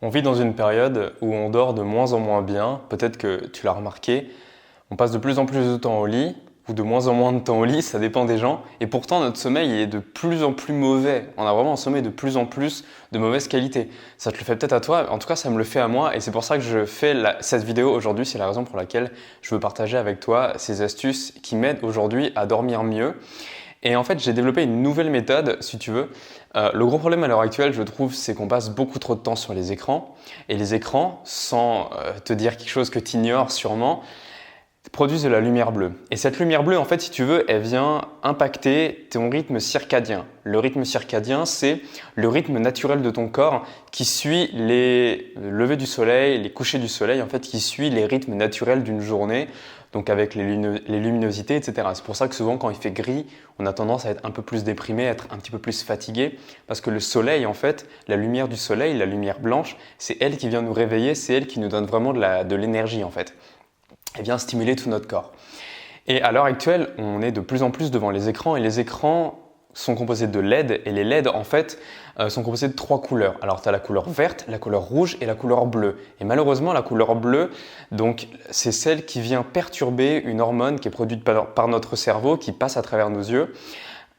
On vit dans une période où on dort de moins en moins bien. Peut-être que tu l'as remarqué. On passe de plus en plus de temps au lit ou de moins en moins de temps au lit, ça dépend des gens. Et pourtant, notre sommeil est de plus en plus mauvais. On a vraiment un sommeil de plus en plus de mauvaise qualité. Ça te le fait peut-être à toi. En tout cas, ça me le fait à moi. Et c'est pour ça que je fais cette vidéo aujourd'hui. C'est la raison pour laquelle je veux partager avec toi ces astuces qui m'aident aujourd'hui à dormir mieux. Et en fait, j'ai développé une nouvelle méthode, si tu veux. Le gros problème à l'heure actuelle, je trouve, c'est qu'on passe beaucoup trop de temps sur les écrans. Et les écrans, sans te dire quelque chose que tu ignores sûrement, produisent de la lumière bleue. Et cette lumière bleue, en fait, si tu veux, elle vient impacter ton rythme circadien. Le rythme circadien, c'est le rythme naturel de ton corps qui suit les levées du soleil, les couchers du soleil, en fait, qui suit les rythmes naturels d'une journée, donc avec les luminosités, etc. C'est pour ça que souvent, quand il fait gris, on a tendance à être un peu plus déprimé, à être un petit peu plus fatigué, parce que le soleil, en fait, la lumière du soleil, la lumière blanche, c'est elle qui vient nous réveiller, c'est elle qui nous donne vraiment de l'énergie, en fait. Et vient stimuler tout notre corps. Et à l'heure actuelle, on est de plus en plus devant les écrans et les écrans sont composés de LED et les LED en fait sont composés de trois couleurs. Alors tu as la couleur verte, la couleur rouge et la couleur bleue. Et malheureusement la couleur bleue, donc c'est celle qui vient perturber une hormone qui est produite par notre cerveau qui passe à travers nos yeux.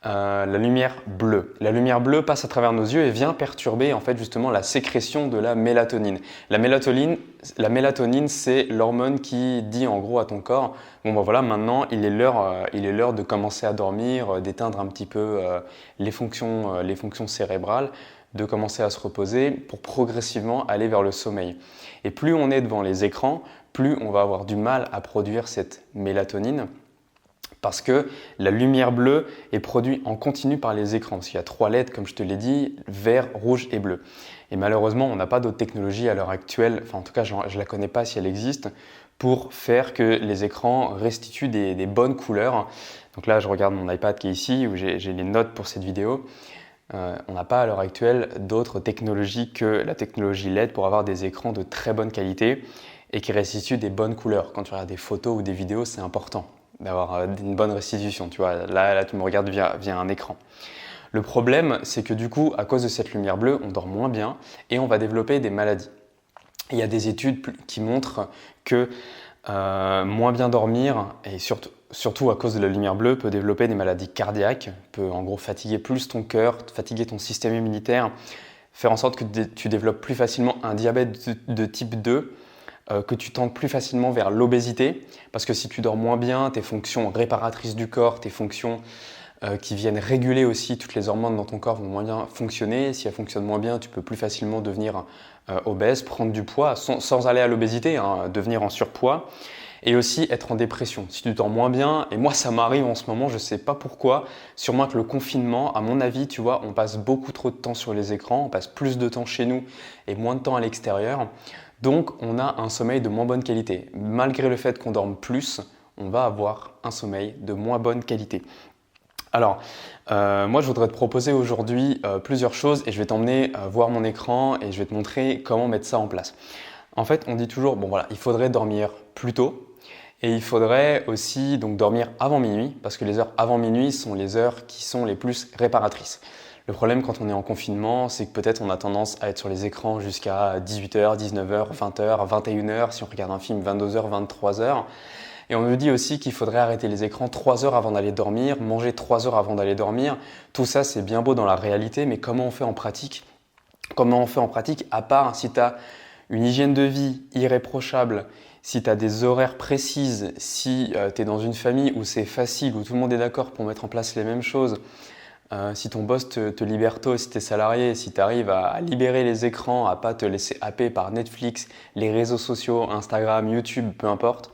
La lumière bleue. La lumière bleue passe à travers nos yeux et vient perturber en fait justement la sécrétion de la mélatonine. La mélatonine, c'est l'hormone qui dit en gros à ton corps, bon ben voilà, maintenant il est l'heure de commencer à dormir, d'éteindre un petit peu les fonctions cérébrales, de commencer à se reposer pour progressivement aller vers le sommeil. Et plus on est devant les écrans, plus on va avoir du mal à produire cette mélatonine. Parce que la lumière bleue est produite en continu par les écrans. Parce qu'il y a trois LED, comme je te l'ai dit, vert, rouge et bleu. Et malheureusement, on n'a pas d'autre technologie à l'heure actuelle, enfin en tout cas je ne la connais pas si elle existe, pour faire que les écrans restituent des bonnes couleurs. Donc là, je regarde mon iPad qui est ici, où j'ai les notes pour cette vidéo. On n'a pas à l'heure actuelle d'autres technologies que la technologie LED pour avoir des écrans de très bonne qualité et qui restituent des bonnes couleurs. Quand tu regardes des photos ou des vidéos, c'est important d'avoir une bonne restitution. Tu vois, là, tu me regardes via un écran. Le problème, c'est que du coup, à cause de cette lumière bleue, on dort moins bien et on va développer des maladies. Il y a des études qui montrent que moins bien dormir et surtout à cause de la lumière bleue peut développer des maladies cardiaques, peut en gros fatiguer plus ton cœur, fatiguer ton système immunitaire, faire en sorte que tu développes plus facilement un diabète de type 2, que tu tends plus facilement vers l'obésité, parce que si tu dors moins bien, tes fonctions réparatrices du corps, tes fonctions qui viennent réguler aussi toutes les hormones dans ton corps vont moins bien fonctionner. Si elles fonctionnent moins bien, tu peux plus facilement devenir obèse, prendre du poids, sans aller à l'obésité, hein, devenir en surpoids, et aussi être en dépression. Si tu dors moins bien, et moi ça m'arrive en ce moment, je ne sais pas pourquoi, sûrement que le confinement, à mon avis, tu vois, on passe beaucoup trop de temps sur les écrans, on passe plus de temps chez nous et moins de temps à l'extérieur. Donc on a un sommeil de moins bonne qualité. Malgré le fait qu'on dorme plus, on va avoir un sommeil de moins bonne qualité. Alors, moi je voudrais te proposer aujourd'hui plusieurs choses et je vais t'emmener voir mon écran et je vais te montrer comment mettre ça en place. En fait, on dit toujours, bon voilà, il faudrait dormir plus tôt et il faudrait aussi donc dormir avant minuit parce que les heures avant minuit sont les heures qui sont les plus réparatrices. Le problème quand on est en confinement, c'est que peut-être on a tendance à être sur les écrans jusqu'à 18h, 19h, 20h, 21h, si on regarde un film 22h, 23h. Et on nous dit aussi qu'il faudrait arrêter les écrans 3 heures avant d'aller dormir, manger 3 heures avant d'aller dormir. Tout ça, c'est bien beau dans la réalité, mais comment on fait en pratique? Comment on fait en pratique, à part si tu as une hygiène de vie irréprochable, si tu as des horaires précises, si tu es dans une famille où c'est facile, où tout le monde est d'accord pour mettre en place les mêmes choses, si ton boss te libère tôt, si tu es salarié, si tu arrives à libérer les écrans, à pas te laisser happer par Netflix, les réseaux sociaux, Instagram, YouTube, peu importe,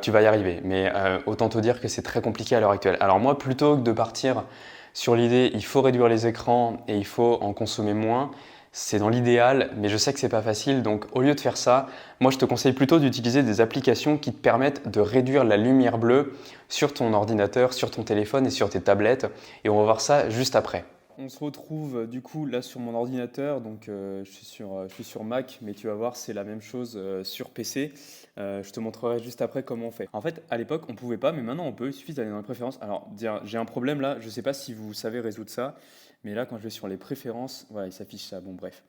tu vas y arriver. Mais autant te dire que c'est très compliqué à l'heure actuelle. Alors moi, plutôt que de partir sur l'idée il faut réduire les écrans et il faut en consommer moins, c'est dans l'idéal, mais je sais que c'est pas facile. Donc au lieu de faire ça, moi je te conseille plutôt d'utiliser des applications qui te permettent de réduire la lumière bleue sur ton ordinateur, sur ton téléphone et sur tes tablettes. Et on va voir ça juste après. On se retrouve du coup là sur mon ordinateur, donc je suis sur Mac, mais tu vas voir c'est la même chose sur PC. Je te montrerai juste après comment on fait. En fait, à l'époque on pouvait pas, mais maintenant on peut, il suffit d'aller dans les préférences. Alors j'ai un problème là, je sais pas si vous savez résoudre ça, mais là quand je vais sur les préférences, voilà, il s'affiche ça, bon bref.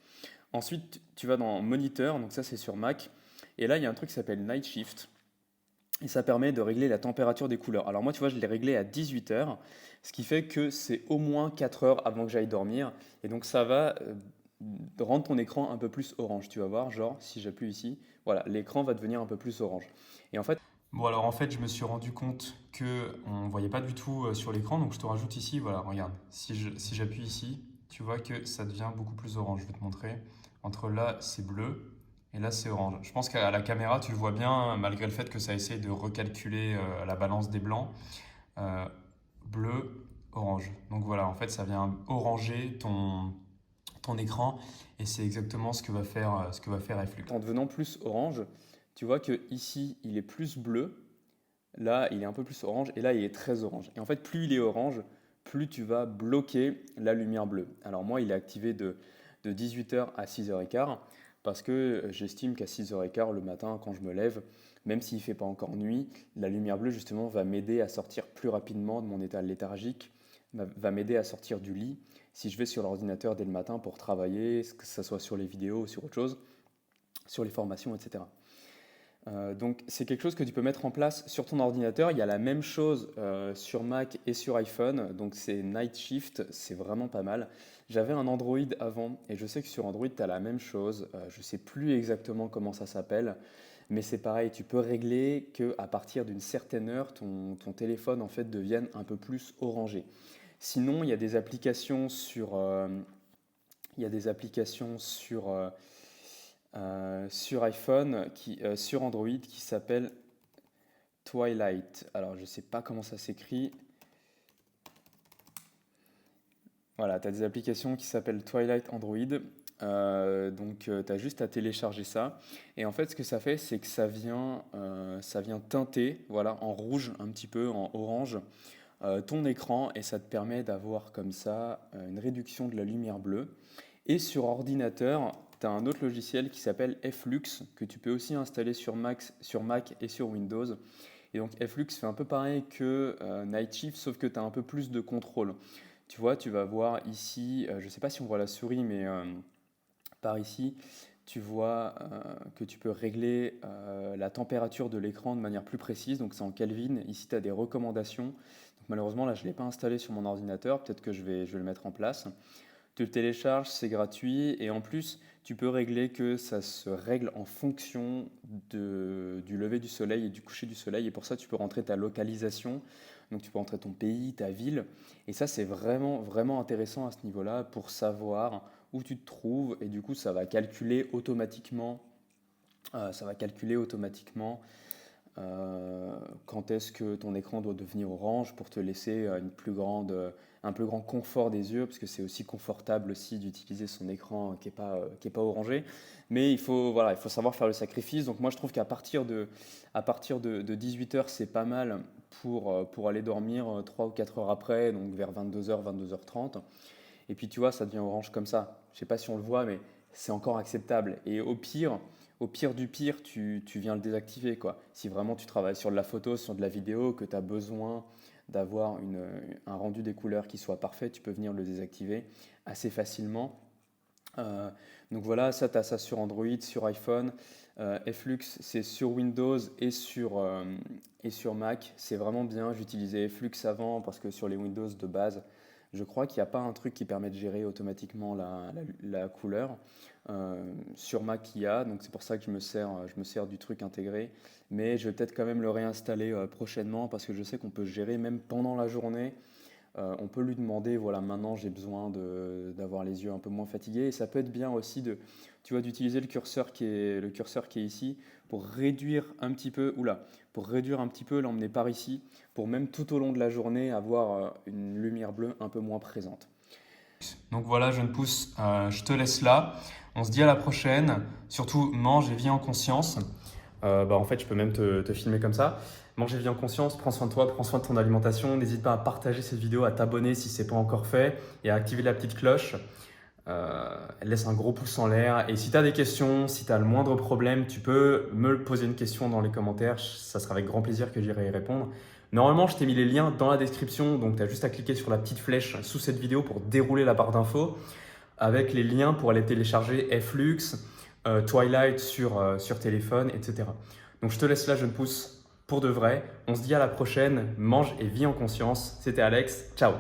Ensuite, tu vas dans Moniteur, donc ça c'est sur Mac. Et là, il y a un truc qui s'appelle Night Shift. Et ça permet de régler la température des couleurs. Alors moi, tu vois, je l'ai réglé à 18 heures, ce qui fait que c'est au moins 4 heures avant que j'aille dormir. Et donc ça va rendre ton écran un peu plus orange. Tu vas voir, genre, si j'appuie ici, voilà, l'écran va devenir un peu plus orange. Et en fait, Bon, alors en fait, je me suis rendu compte que on voyait pas du tout sur l'écran, donc je te rajoute ici, voilà, regarde. Si j'appuie ici, tu vois que ça devient beaucoup plus orange. Je vais te montrer. Entre là, c'est bleu et là, c'est orange. Je pense qu'à la caméra, tu le vois bien, malgré le fait que ça essaye de recalculer la balance des blancs. Euh, bleu, orange. Donc voilà, en fait, ça vient oranger ton écran et c'est exactement ce que va faire Flux. en devenant plus orange, tu vois que ici, il est plus bleu. Là, il est un peu plus orange et là, il est très orange. Et en fait, plus il est orange, plus tu vas bloquer la lumière bleue. Alors moi, il est activé de 18 heures à 6h15 parce que j'estime qu'à 6h15 le matin, quand je me lève, même s'il ne fait pas encore nuit, la lumière bleue, justement, va m'aider à sortir plus rapidement de mon état léthargique, va m'aider à sortir du lit si je vais sur l'ordinateur dès le matin pour travailler, que ce soit sur les vidéos ou sur autre chose, sur les formations, etc. Donc c'est quelque chose que tu peux mettre en place sur ton ordinateur. Il y a la même chose sur Mac et sur iPhone. Donc c'est Night Shift, c'est vraiment pas mal. J'avais un Android avant et je sais que sur Android tu as la même chose. Je ne sais plus exactement comment ça s'appelle, mais c'est pareil. Tu peux régler qu'à partir d'une certaine heure, ton téléphone en fait devienne un peu plus orangé. Sinon, il y a des applications sur iPhone, sur Android, qui s'appelle Twilight. Alors, je ne sais pas comment ça s'écrit. Voilà, tu as des applications qui s'appellent Twilight Android. Donc, tu as juste à télécharger ça. Et en fait, ce que ça fait, c'est que ça vient teinter, voilà, en rouge, un petit peu, en orange, ton écran. Et ça te permet d'avoir comme ça une réduction de la lumière bleue. Et sur ordinateur, tu as un autre logiciel qui s'appelle Flux, que tu peux aussi installer sur Mac et sur Windows. Et donc Flux fait un peu pareil que Night Shift, sauf que tu as un peu plus de contrôle. Tu vois, tu vas voir ici, je ne sais pas si on voit la souris, mais par ici, tu vois que tu peux régler la température de l'écran de manière plus précise. Donc c'est en Kelvin. Ici, tu as des recommandations. Donc malheureusement, là, je ne l'ai pas installé sur mon ordinateur. Peut-être que je vais le mettre en place. Tu le télécharges, c'est gratuit et en plus, tu peux régler que ça se règle en fonction du lever du soleil et du coucher du soleil. Et pour ça, tu peux rentrer ta localisation. Donc, tu peux rentrer ton pays, ta ville. Et ça, c'est vraiment, vraiment intéressant à ce niveau-là pour savoir où tu te trouves. Et du coup, ça va calculer automatiquement. Quand est-ce que ton écran doit devenir orange pour te laisser un plus grand confort des yeux, parce que c'est aussi confortable aussi d'utiliser son écran qui est pas orangé. Mais voilà, il faut savoir faire le sacrifice. Donc moi, je trouve qu'à partir de 18 heures, c'est pas mal pour aller dormir 3 ou 4 heures après, donc vers 22 heures, 22h30. Et puis tu vois, ça devient orange comme ça. Je sais pas si on le voit, mais c'est encore acceptable. Et au pire du pire, tu viens le désactiver, quoi. Si vraiment tu travailles sur de la photo, sur de la vidéo, que tu as besoin d'avoir un rendu des couleurs qui soit parfait, tu peux venir le désactiver assez facilement. Donc voilà, ça, tu as ça sur Android, sur iPhone. Flux, c'est sur Windows et sur Mac. C'est vraiment bien. J'utilisais Flux avant parce que sur les Windows de base, je crois qu'il n'y a pas un truc qui permet de gérer automatiquement la couleur. Sur Mac, il y a, donc c'est pour ça que je me sers du truc intégré. Mais je vais peut-être quand même le réinstaller prochainement parce que je sais qu'on peut gérer même pendant la journée. On peut lui demander, voilà, maintenant j'ai besoin d'avoir les yeux un peu moins fatigués. Et ça peut être bien aussi tu vois, d'utiliser le curseur qui est ici pour réduire un petit peu, l'emmener par ici, pour même tout au long de la journée avoir une lumière bleue un peu moins présente. Donc voilà, jeune pouce, je te laisse là. On se dit à la prochaine. Surtout, mange et vis en conscience. En fait, je peux même te filmer comme ça. Mange et vis en conscience, prends soin de toi, prends soin de ton alimentation. N'hésite pas à partager cette vidéo, à t'abonner si ce n'est pas encore fait et à activer la petite cloche. Laisse un gros pouce en l'air. Et si tu as des questions, si tu as le moindre problème, tu peux me poser une question dans les commentaires. Ça sera avec grand plaisir que j'irai y répondre. Normalement, je t'ai mis les liens dans la description, donc tu as juste à cliquer sur la petite flèche sous cette vidéo pour dérouler la barre d'infos. avec les liens pour aller télécharger Flux, Twilight sur téléphone, etc. Donc je te laisse là, jeune pousse, pour de vrai. On se dit à la prochaine, mange et vis en conscience. C'était Alex, ciao!